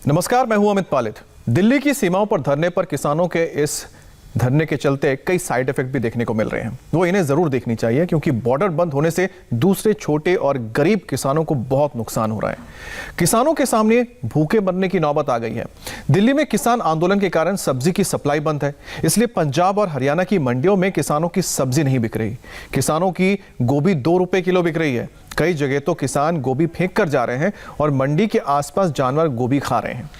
नमस्कार, मैं हूं अमित पालित। दिल्ली की सीमाओं पर धरने पर किसानों के इस धरने के चलते कई साइड इफेक्ट भी देखने को मिल रहे हैं। वो इन्हें जरूर देखनी चाहिए क्योंकि बॉर्डर बंद होने से दूसरे छोटे और गरीब किसानों को बहुत नुकसान हो रहा है। किसानों के सामने भूखे मरने की नौबत आ गई है। दिल्ली में किसान आंदोलन के कारण सब्जी की सप्लाई बंद है, इसलिए पंजाब और हरियाणा की मंडियों में किसानों की सब्जी नहीं बिक रही। किसानों की गोभी 2 रुपए किलो बिक रही है। कई जगह तो किसान गोभी फेंक कर जा रहे हैं और मंडी के आसपास जानवर गोभी खा रहे हैं।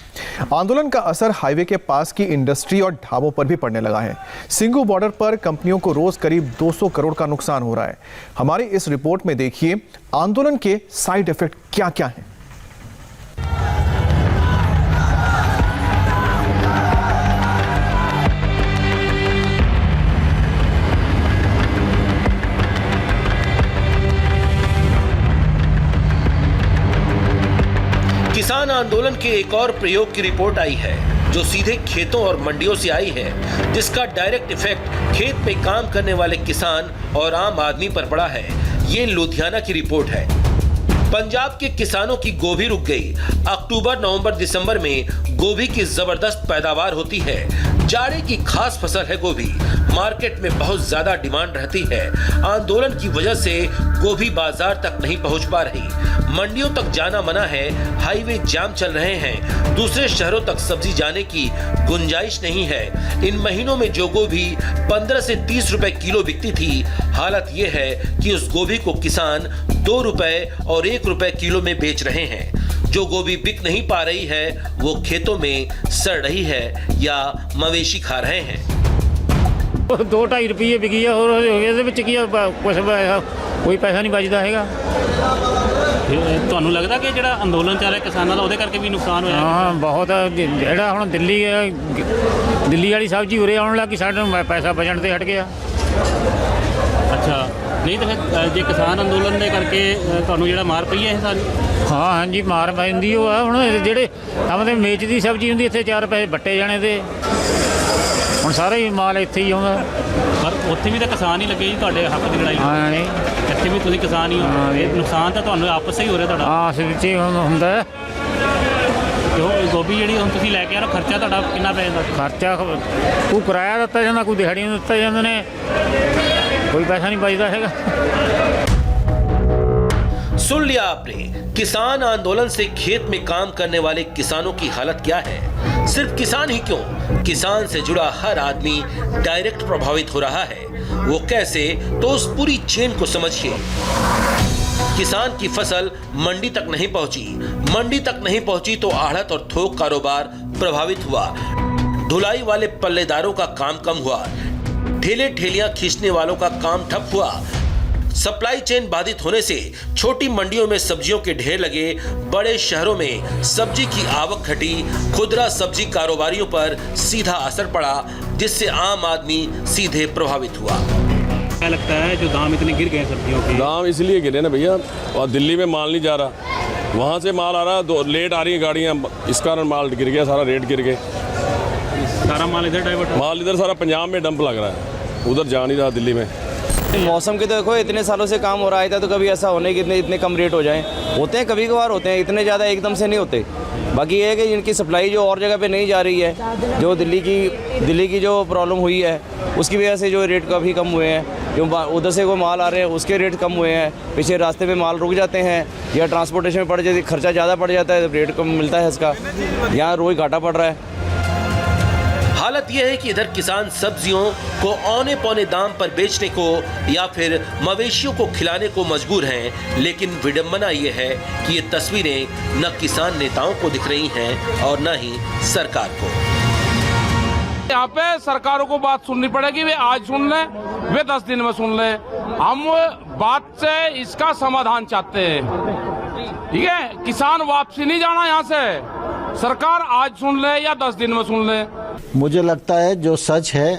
आंदोलन का असर हाईवे के पास की इंडस्ट्री और ढाबों पर भी पड़ने लगा है। सिंघू बॉर्डर पर कंपनियों को रोज करीब 200 करोड़ का नुकसान हो रहा है। हमारी इस रिपोर्ट में देखिए आंदोलन के साइड इफेक्ट क्या क्या हैं। किसान आंदोलन के एक और प्रयोग की रिपोर्ट आई है जो सीधे खेतों और मंडियों से आई है, जिसका डायरेक्ट इफेक्ट खेत में काम करने वाले किसान और आम आदमी पर पड़ा है। ये लुधियाना की रिपोर्ट है। पंजाब के किसानों की गोभी रुक गई। अक्टूबर, नवंबर, दिसंबर में गोभी की जबरदस्त पैदावार होती है। जाड़े की खास फसल है गोभी। मार्केट में बहुत ज्यादा डिमांड रहती है। आंदोलन की वजह से गोभी बाजार तक नहीं पहुंच पा रही। मंडियों तक जाना मना है। हाईवे जाम चल रहे हैं। दूसरे शहरों तक सब्जी जाने की गुंजाइश नहीं है। इन महीनों में जो गोभी 15 से 30 रुपए किलो बिकती थी, हालत यह है कि उस गोभी को किसान 2 रुपए और 1 रुपए किलो में बेच रहे हैं। जो गोभी बिक नहीं पा रही है वो खेतों में सड़ रही है या मवेशी खा रहे हैं। 2-2.5 रुपये बिकी है और ਇਹਦੇ ਵਿੱਚ ਕੀ ਕੋਈ ਪੈਸਾ ਨਹੀਂ ਬਚਦਾ ਹੈਗਾ। ਤੁਹਾਨੂੰ ਲੱਗਦਾ ਕਿ ਜਿਹੜਾ ਅੰਦੋਲਨ ਚੱਲ ਰਿਹਾ ਕਿਸਾਨਾਂ ਦਾ ਉਹਦੇ ਕਰਕੇ ਵੀ ਨੁਕਸਾਨ ਹੋਇਆ? ਹਾਂ ਬਹੁਤ। ਜਿਹੜਾ ਹੁਣ ਦਿੱਲੀ ਵਾਲੀ ਸਬਜ਼ੀ ਉਰੇ ਆਉਣ ਲੱਗੀ, ਸਾਡਾ ਪੈਸਾ ਬਚਣ ਤੇ ਹਟ ਗਿਆ। ਅੱਛਾ, ਨਹੀਂ ਤਾਂ ਫਿਰ ਜੇ ਕਿਸਾਨ ਅੰਦੋਲਨ ਦੇ ਕਰਕੇ ਤੁਹਾਨੂੰ ਜਿਹੜਾ ਮਾਰ ਪਈ ਹੈ ਇਹ ਸਾਰੀ? ਹਾਂ ਹਾਂਜੀ, ਮਾਰ ਪੈਂਦੀ ਉਹ ਆ। ਹੁਣ ਜਿਹੜੇ ਆਪਣੇ ਮੇਚ ਦੀ ਸਬਜ਼ੀ ਹੁੰਦੀ, ਇੱਥੇ 4 ਪੈਸੇ ਵੱਟੇ ਜਾਣੇ ਤੇ ਹੁਣ ਸਾਰਾ ਹੀ ਮਾਲ ਇੱਥੇ ਹੀ ਆਉਂਦਾ। ਪਰ ਉੱਥੇ ਵੀ ਤਾਂ ਕਿਸਾਨ ਹੀ ਲੱਗੇ ਜੀ ਤੁਹਾਡੇ ਹੱਕ ਦੀ ਲੜਾਈ। ਹਾਂ ਨਹੀਂ, ਇੱਥੇ ਵੀ ਤੁਸੀਂ ਕਿਸਾਨ ਹੀ ਹੋ। ਇਹ ਨੁਕਸਾਨ ਤਾਂ ਤੁਹਾਨੂੰ ਆਪਸ ਹੀ ਹੋ ਰਿਹਾ ਤੁਹਾਡਾ। ਆਸ ਵਿੱਚ ਹੀ ਹੁੰਦਾ। ਜੋ ਗੋਭੀ ਜਿਹੜੀ ਹੁਣ ਤੁਸੀਂ ਲੈ ਕੇ ਆ ਰਹੇ ਹੋ, ਖਰਚਾ ਤੁਹਾਡਾ ਕਿੰਨਾ ਪੈ ਜਾਂਦਾ? ਖਰਚਾ ਕੋਈ ਕਿਰਾਇਆ ਦਿੱਤਾ ਜਾਂਦਾ, ਕੋਈ ਦਿਹਾੜੀ ਨੂੰ ਦਿੱਤਾ ਜਾਂਦੇ ਨੇ, कोई पैसा नहीं बचता हैगा। सुन लिया आपने, किसान आंदोलन से खेत में काम करने वाले किसानों की हालत क्या है। सिर्फ किसान ही क्यों, किसान से जुड़ा हर आदमी डायरेक्ट प्रभावित हो रहा है। वो कैसे, तो उस पूरी चेन को समझिए। किसान की फसल मंडी तक नहीं पहुंची। मंडी तक नहीं पहुंची तो आढ़त और थोक कारोबार प्रभावित हुआ। ढुलाई वाले पल्लेदारों का काम कम हुआ। ठेले ठेलियां खींचने वालों का काम ठप हुआ। सप्लाई चेन बाधित होने से छोटी मंडियों में सब्जियों के ढेर लगे। बड़े शहरों में सब्जी की आवक घटी। खुदरा सब्जी कारोबारियों पर सीधा असर पड़ा, जिससे आम आदमी सीधे प्रभावित हुआ। क्या लगता है जो दाम इतने गिर गए सब्जियों के? दाम इसलिए गिरे ना भैया, और दिल्ली में माल नहीं जा रहा, वहाँ से माल आ रहा, लेट आ रही है गाड़ियाँ, इस कारण माल गिर गया, सारा रेट गिर गए। सारा माल इधर डाइवर्ट? माल इधर सारा पंजाब में डंप लग रहा है, उधर जा नहीं रहा दिल्ली में। मौसम के तो देखो, इतने सालों से काम हो रहा था, तो कभी ऐसा होने कि इतने कम रेट हो जाएं। होते हैं कभी कभार होते हैं, इतने ज़्यादा एकदम से नहीं होते। बाकी ये है कि इनकी सप्लाई जो और जगह पे नहीं जा रही है, जो दिल्ली की जो प्रॉब्लम हुई है उसकी वजह से जो रेट काफ़ी कम हुए हैं। जो उधर से कोई माल आ रहे हैं उसके रेट कम हुए हैं। पीछे रास्ते पे माल रुक जाते हैं या ट्रांसपोर्टेशन में पड़ जाती, खर्चा ज़्यादा पड़ जाता है, रेट कम मिलता है इसका। यहाँ रोज़ घाटा पड़ रहा है। हालत यह है कि इधर किसान सब्जियों को औने पौने दाम पर बेचने को या फिर मवेशियों को खिलाने को मजबूर हैं। लेकिन विडंबना यह है कि ये तस्वीरें न किसान नेताओं को दिख रही हैं और न ही सरकार को। यहाँ पे सरकारों को बात सुननी पड़ेगी। वे आज सुन ले, वे 10 दिन में सुन ले। हम बात से इसका समाधान चाहते हैं, ठीक है। किसान वापसी नहीं जाना यहाँ से। सरकार आज सुन ले या 10 दिन में सुन ले। मुझे लगता है जो सच है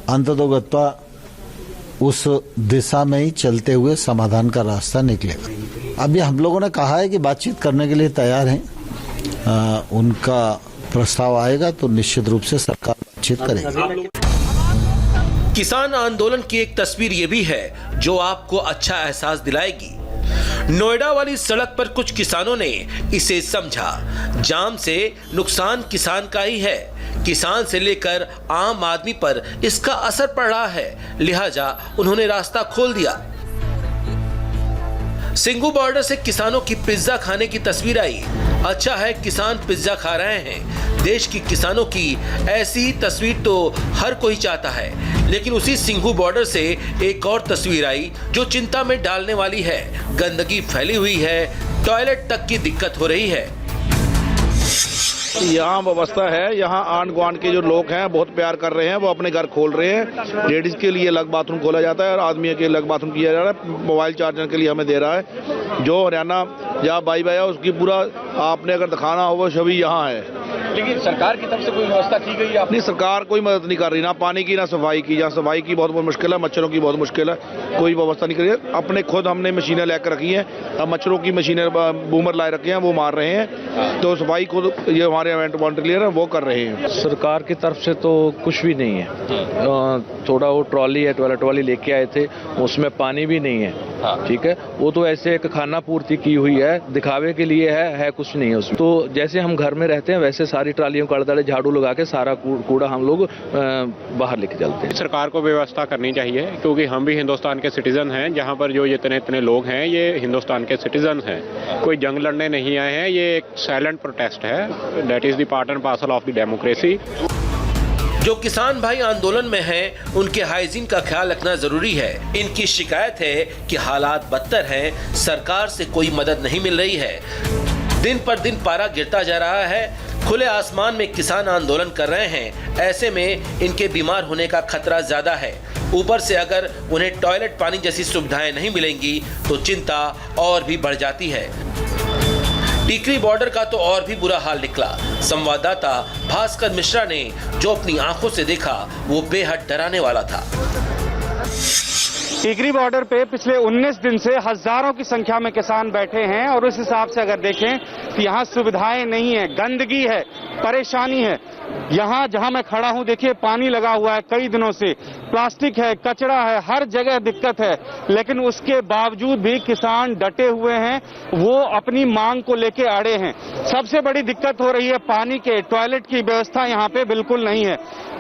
अंततोगत्वा उस दिशा में ही चलते हुए समाधान का रास्ता निकलेगा। अभी हम लोगों ने कहा है कि बातचीत करने के लिए तैयार हैं। उनका प्रस्ताव आएगा तो निश्चित रूप से सरकार बातचीत करेगी। किसान आंदोलन की एक तस्वीर ये भी है जो आपको अच्छा एहसास दिलाएगी। नोएडा वाली सड़क पर कुछ किसानों ने इसे समझा। जाम से नुकसान किसान का ही है, किसान से लेकर आम आदमी पर इसका असर पड़ रहा है, लिहाजा उन्होंने रास्ता खोल दिया। सिंघू बॉर्डर से किसानों की पिज्जा खाने की तस्वीर आई। अच्छा है किसान पिज्जा खा रहे हैं। देश की किसानों की ऐसी ही तस्वीर तो हर कोई चाहता है, लेकिन उसी सिंघू बॉर्डर से एक और तस्वीर आई जो चिंता में डालने वाली है। गंदगी फैली हुई है, टॉयलेट तक की दिक्कत हो रही है। यहाँ व्यवस्था है, यहाँ आंढ गुआंढ के जो लोग हैं बहुत प्यार कर रहे हैं, वो अपने घर खोल रहे हैं। लेडीज के लिए अलग बाथरूम खोला जाता है और आदमी के अलग बाथरूम किया जा रहा है। मोबाइल चार्जर के लिए हमें दे रहा है। जो हरियाणा या बाई है उसकी पूरा आपने अगर दिखाना हो वो सभी यहाँ है। लेकिन सरकार की तरफ से कोई व्यवस्था की गई है? नहीं, सरकार कोई मदद नहीं कर रही, ना पानी की ना सफाई की। जहाँ सफाई की बहुत मुश्किल है, मच्छरों की बहुत मुश्किल है, कोई व्यवस्था नहीं करी है। अपने खुद हमने मशीनें लेकर रखी हैं, अब मच्छरों की मशीनें बूमर लाए रखे हैं, वो मार रहे हैं। तो सफाई खुद ये हमारे इवेंट वॉलंटियर है वो कर रहे हैं। सरकार की तरफ से तो कुछ भी नहीं है। थोड़ा वो ट्रॉली है, टॉयलेट वाली लेके आए थे, उसमें पानी भी नहीं है। ठीक है, वो तो ऐसे एक खाना पूर्ति की हुई है, दिखावे के लिए है कुछ नहीं है उसमें। तो जैसे हम घर में रहते हैं वैसे सारी ट्रालियों का अड़दड़े झाड़ू लगा के सारा कूड़ा हम लोग बाहर लेके चलते हैं। सरकार को व्यवस्था करनी चाहिए, क्योंकि हम भी हिंदुस्तान के सिटीजन हैं। जहाँ पर जो इतने लोग हैं ये हिंदुस्तान के सिटीजन हैं, कोई जंग लड़ने नहीं आए हैं। ये एक साइलेंट प्रोटेस्ट है, that is the part and parcel of the democracy. जो किसान भाई आंदोलन में हैं, उनके हाइजीन का ख्याल रखना जरूरी है। इनकी शिकायत है कि हालात बदतर हैं, सरकार से कोई मदद नहीं मिल रही है। दिन पर दिन पारा गिरता जा रहा है। खुले आसमान में किसान आंदोलन कर रहे हैं, ऐसे में इनके बीमार होने का खतरा ज्यादा है। ऊपर से अगर उन्हें टॉयलेट पानी जैसी सुविधाएं नहीं मिलेंगी तो चिंता और भी बढ़ जाती है। टिकरी बॉर्डर का तो और भी बुरा हाल निकला। संवाददाता भास्कर मिश्रा ने जो अपनी आंखों से देखा वो बेहद डराने वाला था। टिकरी बॉर्डर पे पिछले 19 दिन से हजारों की संख्या में किसान बैठे हैं और उस हिसाब से अगर देखें तो यहाँ सुविधाएं नहीं है, गंदगी है, परेशानी है। यहाँ जहाँ मैं खड़ा हूँ देखिए पानी लगा हुआ है कई दिनों से, प्लास्टिक है, कचरा है, हर जगह दिक्कत है। लेकिन उसके बावजूद भी किसान डटे हुए हैं, वो अपनी मांग को लेके अड़े हैं। सबसे बड़ी दिक्कत हो रही है पानी के, टॉयलेट की व्यवस्था यहाँ पे बिल्कुल नहीं है।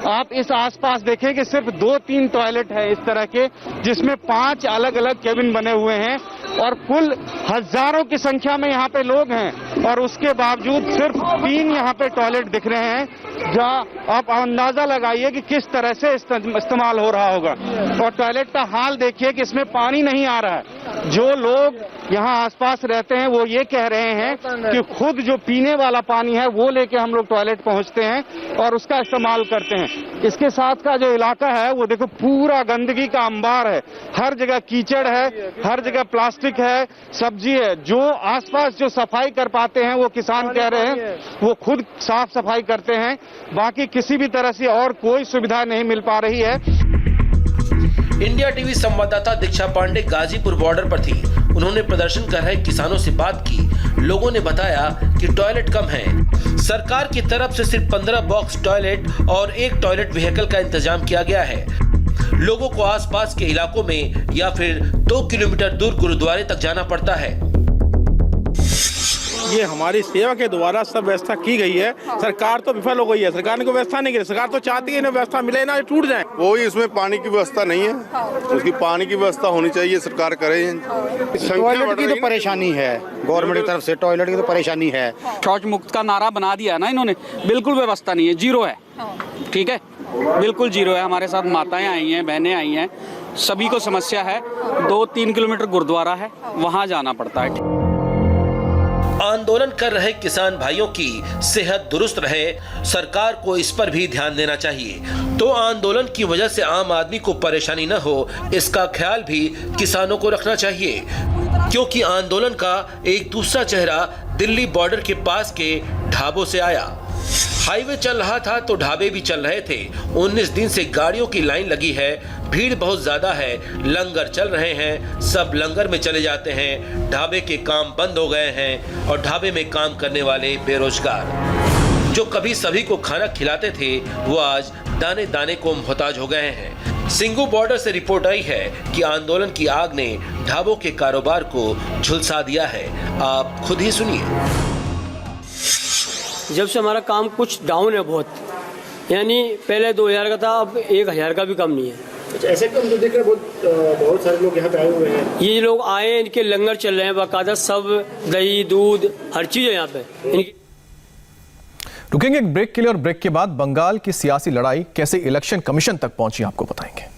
आप इस आसपास देखें कि सिर्फ 2-3 टॉयलेट है इस तरह के, जिसमें 5 अलग अलग केबिन बने हुए हैं और कुल हजारों की संख्या में यहाँ पे लोग हैं और उसके बावजूद सिर्फ 3 यहाँ पे टॉयलेट दिख रहे हैं, जहाँ आप अंदाजा लगाइए कि किस तरह से इस्तेमाल हो रहा होगा। और टॉयलेट का हाल देखिए कि इसमें पानी नहीं आ रहा है। जो लोग यहाँ आसपास रहते हैं वो ये कह रहे हैं कि खुद जो पीने वाला पानी है वो लेके हम लोग टॉयलेट पहुँचते हैं और उसका इस्तेमाल करते हैं। इसके साथ का जो इलाका है वो देखो पूरा गंदगी का अंबार है, हर जगह कीचड़ है, हर जगह प्लास्टिक है, सब्जी है। जो आसपास जो सफाई कर पाते हैं वो किसान कह रहे हैं वो खुद साफ सफाई करते हैं, बाकी किसी भी तरह से और कोई सुविधा नहीं मिल पा रही है। इंडिया टीवी संवाददाता दीक्षा पांडे गाजीपुर बॉर्डर पर थी। उन्होंने प्रदर्शन कर रहे किसानों से बात की। लोगों ने बताया कि टॉयलेट कम है। सरकार की तरफ से सिर्फ 15 बॉक्स टॉयलेट और 1 टॉयलेट व्हीकल का इंतजाम किया गया है। लोगों को आसपास के इलाकों में या फिर 2 किलोमीटर दूर गुरुद्वारे तक जाना पड़ता है। ये हमारी सेवा के द्वारा सब व्यवस्था की गई है। सरकार तो विफल हो गई है, सरकार ने कोई व्यवस्था नहीं की। सरकार तो चाहती है ना व्यवस्था मिले ना टूट जाए। वो ही इसमें पानी की व्यवस्था नहीं है, उसकी पानी की व्यवस्था होनी चाहिए, सरकार करे। टॉयलेट की तो परेशानी है, गवर्नमेंट की तरफ से टॉयलेट की तो परेशानी है। शौच मुक्त का नारा बना दिया है ना इन्होंने, बिल्कुल व्यवस्था नहीं है, जीरो है। ठीक है, बिल्कुल जीरो है। हमारे साथ माताएं आई हैं, बहनें आई हैं, सभी को समस्या है। 2-3 किलोमीटर गुरुद्वारा है, वहाँ जाना पड़ता है। आंदोलन कर रहे किसान भाइयों की सेहत दुरुस्त रहे, सरकार को इस पर भी ध्यान देना चाहिए। तो आंदोलन की वजह से आम आदमी को परेशानी न हो, इसका ख्याल भी किसानों को रखना चाहिए। क्योंकि आंदोलन का एक दूसरा चेहरा दिल्ली बॉर्डर के पास के ढाबों से आया। हाईवे चल रहा था तो ढाबे भी चल रहे थे। 19 दिन से गाड़ियों की लाइन लगी है, भीड़ बहुत ज्यादा है, लंगर चल रहे हैं, सब लंगर में चले जाते हैं। ढाबे के काम बंद हो गए हैं और ढाबे में काम करने वाले बेरोजगार जो कभी सभी को खाना खिलाते थे वो आज दाने दाने को मोहताज हो गए हैं। सिंगू बॉर्डर से रिपोर्ट आई है कि आंदोलन की आग ने ढाबों के कारोबार को झुलसा दिया है। आप खुद ही सुनिए। जब से हमारा काम कुछ डाउन है बहुत, यानी पहले 2000 का था, अब 1000 का भी कम नहीं है। ऐसे कम तो देख रहे बहुत सारे लोग यहाँ पे आए हुए हैं। ये लोग आए हैं, इनके लंगर चल रहे हैं बाकायदा, सब दही दूध हर चीज़ है यहाँ पे। रुकेंगे एक ब्रेक के लिए और ब्रेक के बाद बंगाल की सियासी लड़ाई कैसे इलेक्शन कमीशन तक पहुंची आपको बताएंगे।